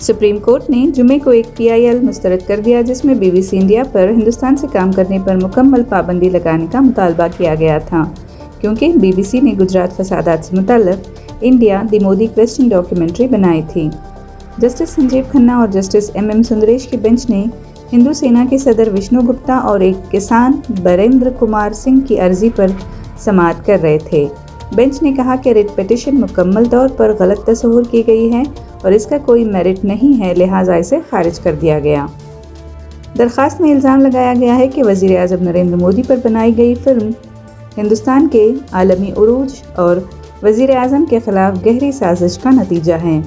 Supreme court نے جمعے کو ایک PIL مسترد کر دیا جس میں BBC انڈیا پر ہندوستان سے کام کرنے پر مکمل پابندی لگانے کا مطالبہ کیا گیا تھا، کیونکہ BBC نے گجرات فسادات سے متعلق انڈیا دی مودی کویسچن ڈاکیومنٹری بنائی تھی۔ جسٹس سنجیو کھنہ اور جسٹس MM سندریش کی بینچ نے ہندو سینا کے صدر وشنو گپتا اور ایک کسان بریندر کمار سنگھ کی عرضی پر سماعت کر رہے تھے۔ بینچ نے کہا کہ ریٹ پٹیشن مکمل طور پر غلط تصور کی گئی ہے اور اس کا کوئی میرٹ نہیں ہے، لہٰذا اسے خارج کر دیا گیا۔ درخواست میں الزام لگایا گیا ہے کہ وزیر اعظم نریندر مودی پر بنائی گئی فلم ہندوستان کے عالمی عروج اور وزیر اعظم کے خلاف گہری سازش کا نتیجہ ہے،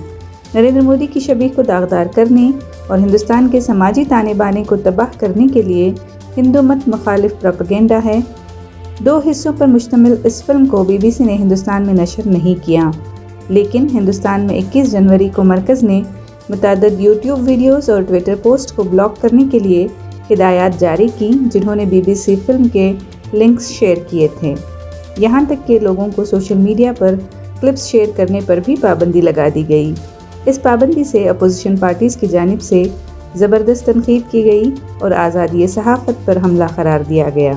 نریندر مودی کی شبیہ کو داغدار کرنے اور ہندوستان کے سماجی تانے بانے کو تباہ کرنے کے لیے ہندو مت مخالف پروپیگنڈا ہے۔ 2 حصوں پر مشتمل اس فلم کو BBC نے ہندوستان میں نشر نہیں کیا، لیکن ہندوستان میں 21 جنوری کو مرکز نے متعدد YouTube ویڈیوز اور ٹویٹر پوسٹ کو بلاک کرنے کے لیے ہدایات جاری کی جنہوں نے BBC فلم کے لنکس شیئر کیے تھے، یہاں تک کہ لوگوں کو سوشل میڈیا پر کلپس شیئر کرنے پر بھی پابندی لگا دی گئی۔ اس پابندی سے اپوزیشن پارٹیز کی جانب سے زبردست تنقید کی گئی اور آزادی صحافت پر حملہ قرار دیا گیا۔